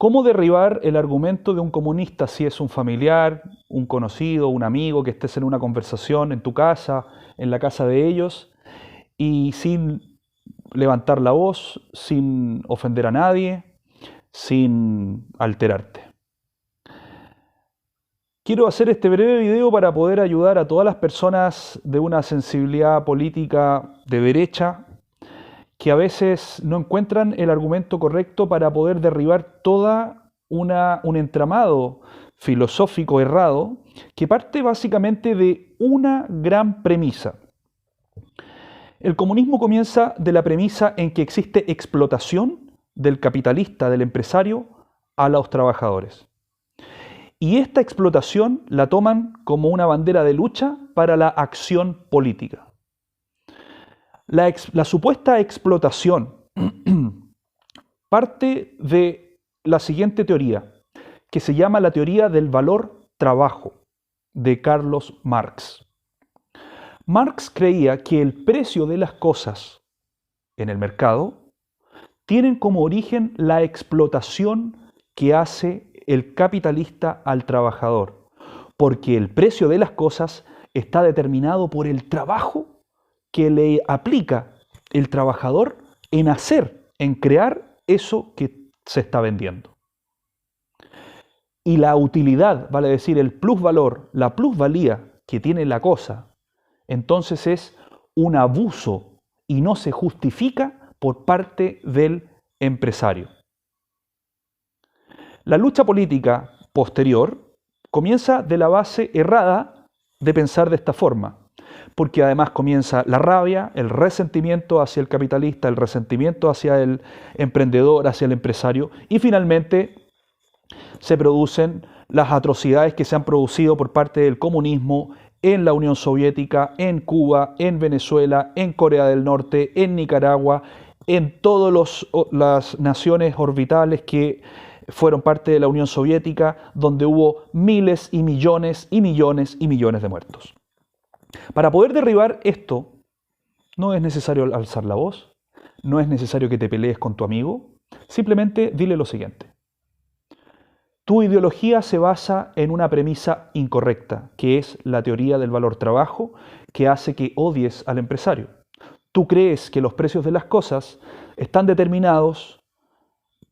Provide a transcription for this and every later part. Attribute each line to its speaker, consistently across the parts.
Speaker 1: ¿Cómo derribar el argumento de un comunista si es un familiar, un conocido, un amigo que estés en una conversación en tu casa, en la casa de ellos, y sin levantar la voz, sin ofender a nadie, sin alterarte? Quiero hacer este breve video para poder ayudar a todas las personas de una sensibilidad política de derecha que a veces no encuentran el argumento correcto para poder derribar un entramado filosófico errado que parte básicamente de una gran premisa. El comunismo comienza de la premisa en que existe explotación del capitalista, del empresario, a los trabajadores. Y esta explotación la toman como una bandera de lucha para la acción política. La supuesta explotación parte de la siguiente teoría, que se llama la teoría del valor trabajo, de Carlos Marx. Marx creía que el precio de las cosas en el mercado tienen como origen la explotación que hace el capitalista al trabajador, porque el precio de las cosas está determinado por el trabajo que le aplica el trabajador en hacer, en crear eso que se está vendiendo. Y la utilidad, vale decir, el plusvalor, la plusvalía que tiene la cosa, entonces es un abuso y no se justifica por parte del empresario. La lucha política posterior comienza de la base errada de pensar de esta forma, porque además comienza la rabia, el resentimiento hacia el capitalista, el resentimiento hacia el emprendedor, hacia el empresario, y finalmente se producen las atrocidades que se han producido por parte del comunismo en la Unión Soviética, en Cuba, en Venezuela, en Corea del Norte, en Nicaragua, en todas las naciones orbitales que fueron parte de la Unión Soviética, donde hubo miles y millones y millones y millones de muertos. Para poder derribar esto, no es necesario alzar la voz, no es necesario que te pelees con tu amigo, simplemente dile lo siguiente. Tu ideología se basa en una premisa incorrecta, que es la teoría del valor trabajo, que hace que odies al empresario. Tú crees que los precios de las cosas están determinados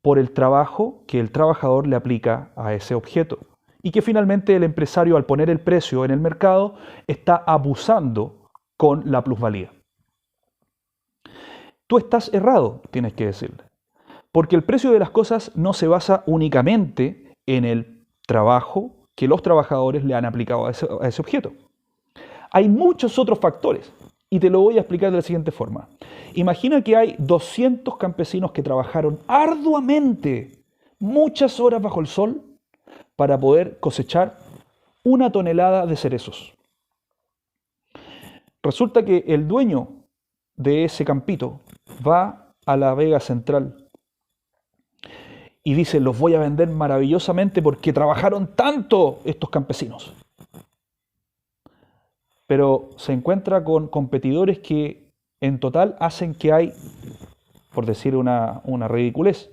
Speaker 1: por el trabajo que el trabajador le aplica a ese objeto, y que finalmente el empresario, al poner el precio en el mercado, está abusando con la plusvalía. Tú estás errado, tienes que decirle, porque el precio de las cosas no se basa únicamente en el trabajo que los trabajadores le han aplicado a ese objeto. Hay muchos otros factores, y te lo voy a explicar de la siguiente forma. Imagina que hay 200 campesinos que trabajaron arduamente, muchas horas bajo el sol, para poder cosechar 1 tonelada de cerezos. Resulta que el dueño de ese campito va a la Vega Central y dice, los voy a vender maravillosamente porque trabajaron tanto estos campesinos. Pero se encuentra con competidores que en total hacen que hay, por decir una ridiculez,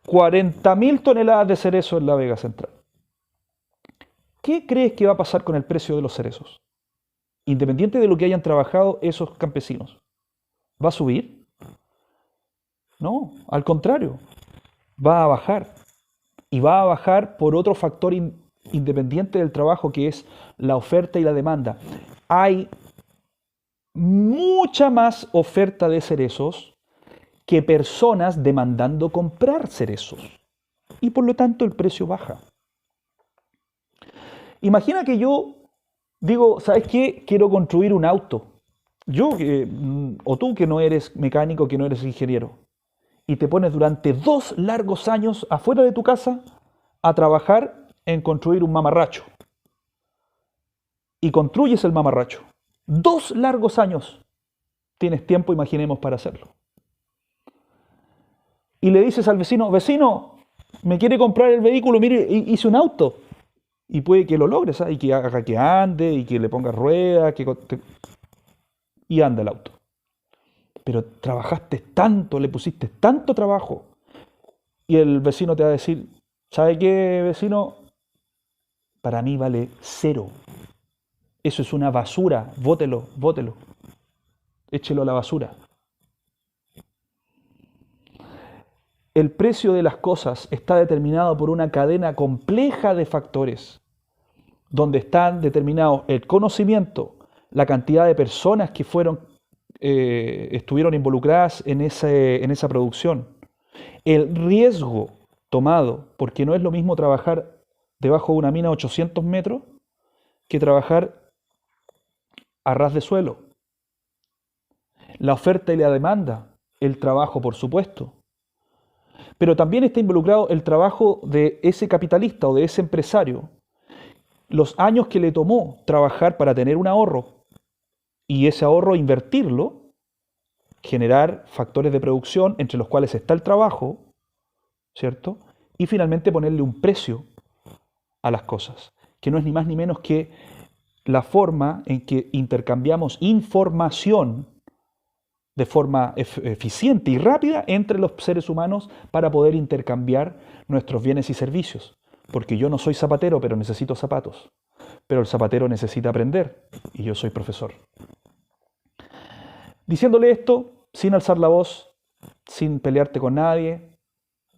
Speaker 1: 40.000 toneladas de cerezo en la Vega Central. ¿Qué crees que va a pasar con el precio de los cerezos? Independiente de lo que hayan trabajado esos campesinos. ¿Va a subir? No, al contrario, va a bajar. Y va a bajar por otro factor independiente del trabajo, que es la oferta y la demanda. Hay mucha más oferta de cerezos que personas demandando comprar cerezos. Y por lo tanto el precio baja. Imagina que yo digo, ¿sabes qué? Quiero construir un auto. Yo, o tú que no eres mecánico, que no eres ingeniero, y te pones durante 2 largos años afuera de tu casa a trabajar en construir un mamarracho. Y construyes el mamarracho. 2 largos años tienes tiempo, imaginemos, para hacerlo. Y le dices al vecino, vecino, me quiere comprar el vehículo, mire, hice un auto. Y puede que lo logres, ¿sabes? Y que haga que ande, y que le pongas ruedas, y anda el auto. Pero trabajaste tanto, le pusiste tanto trabajo, Y el vecino te va a decir, ¿sabe qué, vecino? Para mí vale cero. Eso es una basura. Bótelo, bótelo. Échelo a la basura. El precio de las cosas está determinado por una cadena compleja de factores, donde están determinados el conocimiento, la cantidad de personas que estuvieron involucradas en esa producción, el riesgo tomado, porque no es lo mismo trabajar debajo de una mina a 800 metros que trabajar a ras de suelo, la oferta y la demanda, el trabajo, por supuesto. Pero también está involucrado el trabajo de ese capitalista o de ese empresario, los años que le tomó trabajar para tener un ahorro y ese ahorro invertirlo, generar factores de producción entre los cuales está el trabajo, ¿cierto? Y finalmente ponerle un precio a las cosas, que no es ni más ni menos que la forma en que intercambiamos información de forma eficiente y rápida entre los seres humanos para poder intercambiar nuestros bienes y servicios. Porque yo no soy zapatero, pero necesito zapatos. Pero el zapatero necesita aprender y yo soy profesor. Diciéndole esto, sin alzar la voz, sin pelearte con nadie,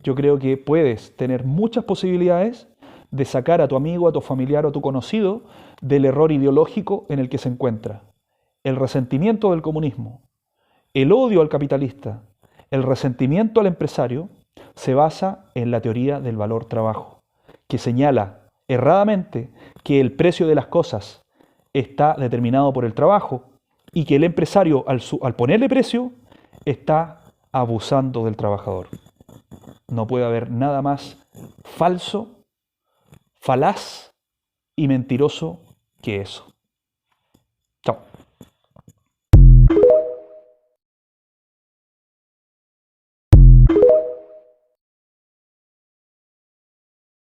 Speaker 1: yo creo que puedes tener muchas posibilidades de sacar a tu amigo, a tu familiar o a tu conocido del error ideológico en el que se encuentra. El resentimiento del comunismo, el odio al capitalista, el resentimiento al empresario, se basa en la teoría del valor trabajo, que señala erradamente que el precio de las cosas está determinado por el trabajo y que el empresario, al ponerle precio, está abusando del trabajador. No puede haber nada más falso, falaz y mentiroso que eso. Chao.